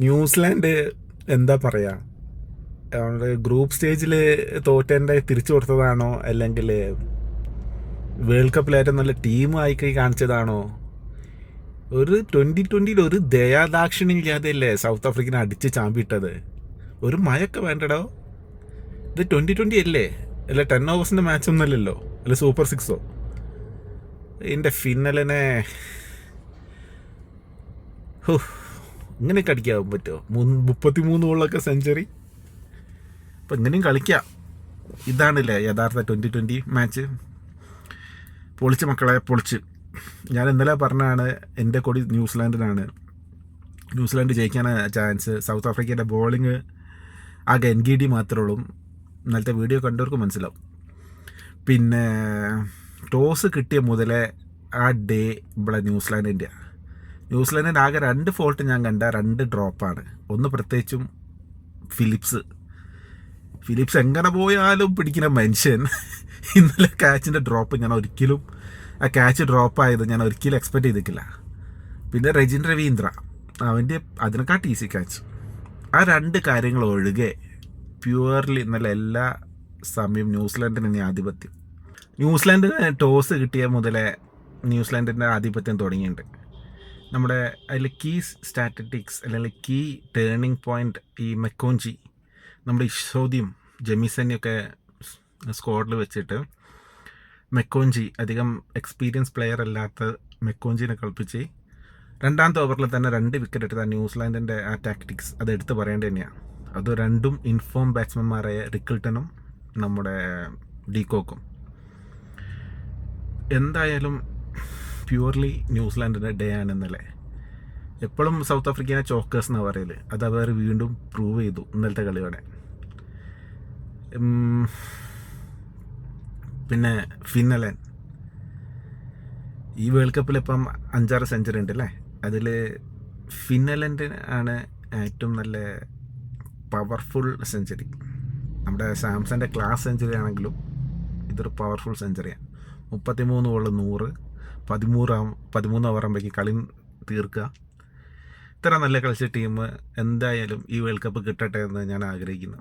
New Zealand എന്താ പറയുക, group സ്റ്റേജിൽ തോറ്റേൻ്റെ തിരിച്ചു കൊടുത്തതാണോ, അല്ലെങ്കിൽ വേൾഡ് കപ്പിലേറ്റവും നല്ല ടീമായി കാണിച്ചതാണോ? ഒരു 2020 ഒരു ദയാദാക്ഷിണ്യമില്ലാതെയല്ലേ സൗത്ത് ആഫ്രിക്കനെ അടിച്ച് ചാമ്പിട്ടത്. ഒരു മഴയൊക്കെ വേണ്ടടോ. ഇത് 2020 അല്ലേ, അല്ല 10 ഓവേഴ്സിൻ്റെ മാച്ച് ഒന്നുമല്ലല്ലോ, അല്ല സൂപ്പർ സിക്സോ. ഇതിൻ്റെ ഫിന്നലിനെ ഇങ്ങനെയൊക്കെ അടിക്കാൻ പറ്റുമോ? 33 ഗോളൊക്കെ സെഞ്ചുറി. അപ്പം ഇങ്ങനെയും കളിക്കാം. ഇതാണല്ലേ യഥാർത്ഥ 2020 മാച്ച്. പൊളിച്ച് മക്കളെ, പൊളിച്ച്. ഞാൻ ഇന്നലെ പറഞ്ഞാണ് എൻ്റെ കൊടി ന്യൂസിലാൻഡിനാണ്. ന്യൂസിലാൻഡ് ജയിക്കാനാണ് ചാൻസ്. സൗത്ത് ആഫ്രിക്കയുടെ ബോളിങ് ആകെ NGD മാത്രമേ ഉള്ളൂ. ഇന്നലത്തെ വീഡിയോ കണ്ടവർക്ക് മനസ്സിലാവും. പിന്നെ ടോസ് കിട്ടിയ മുതലേ ആ ഡേ ഇവിടെ ന്യൂസിലാൻഡിൻ്റെ ആകെ 2 ഫോൾട്ട് ഞാൻ കണ്ട, 2 ഡ്രോപ്പാണ്. ഒന്ന് പ്രത്യേകിച്ചും ഫിലിപ്സ് എങ്ങനെ പോയാലും പിടിക്കുന്ന മനുഷ്യൻ. ഇന്നലെ ക്യാച്ചിൻ്റെ ഡ്രോപ്പ് ആ ക്യാച്ച് ഡ്രോപ്പായത് ഞാൻ ഒരിക്കലും എക്സ്പെക്റ്റ് ചെയ്തിട്ടില്ല. പിന്നെ രജിൻ രവീന്ദ്ര, അവൻ്റെ അതിനെക്കാട്ട് ഈസി ക്യാച്ച്. ആ 2 കാര്യങ്ങൾ ഒഴികെ പ്യുവർലി ഇന്നലെ എല്ലാ സമയം ന്യൂസിലാൻഡിന് ഇനി ആധിപത്യം. ന്യൂസിലാൻഡിന് ടോസ് കിട്ടിയ മുതലേ ന്യൂസിലാൻഡിൻ്റെ ആധിപത്യം തുടങ്ങിയിട്ടുണ്ട്. നമ്മുടെ അതിൽ കീ സ്റ്റാറ്റിസ്റ്റിക്സ് അല്ലെങ്കിൽ കീ ടേണിംഗ് പോയിൻ്റ് ഈ മെക്കോഞ്ചി, നമ്മുടെ ഇഷോദിയും ജെമിസനെയൊക്കെ സ്ക്വാഡിൽ വെച്ചിട്ട് മെക്കോഞ്ചി അധികം എക്സ്പീരിയൻസ് പ്ലെയർ അല്ലാത്ത മെക്കോഞ്ചിനെ കളിപ്പിച്ച് 2ാമത്തെ ഓവറിൽ തന്നെ 2 വിക്കറ്റ് എടുത്ത ന്യൂസിലാൻഡിൻ്റെ ആ ടാക്ടിക്സ് അത് എടുത്ത് പറയേണ്ടത് തന്നെയാണ്. അത് 2ഉം ഇൻഫോം ബാറ്റ്സ്മാൻമാരായ റിക്കിൾട്ടനും നമ്മുടെ ഡീകോക്കും. എന്തായാലും പ്യുവർലി ന്യൂസിലാൻഡിൻ്റെ ഡേ ആണ് ഇന്നലെ. എപ്പോഴും സൗത്ത് ആഫ്രിക്കനെ ചോക്കേഴ്സ് എന്നാണ് പറയൽ. അത് അവർ വീണ്ടും പ്രൂവ് ചെയ്തു ഇന്നലത്തെ കളിയോടെ. പിന്നെ ഫിന്നലൻ ഈ വേൾഡ് കപ്പിൽ ഇപ്പം 5-6 സെഞ്ചുറി ഉണ്ട് അല്ലേ. അതിൽ ഫിന്നലൻ്റെ ആണ് ഏറ്റവും നല്ല പവർഫുൾ സെഞ്ചുറി. നമ്മുടെ സാംസൻ്റെ ക്ലാസ് സെഞ്ചുറി ആണെങ്കിലും ഇതൊരു പവർഫുൾ സെഞ്ചുറിയാണ്. 33 ബോൾ 100, 13 ഓവറാകുമ്പോഴേക്ക് കളി തീർക്കുക. ഇത്ര നല്ല കളിച്ച ടീം എന്തായാലും ഈ വേൾഡ് കപ്പ് കിട്ടട്ടെ എന്ന് ഞാൻ ആഗ്രഹിക്കുന്നു.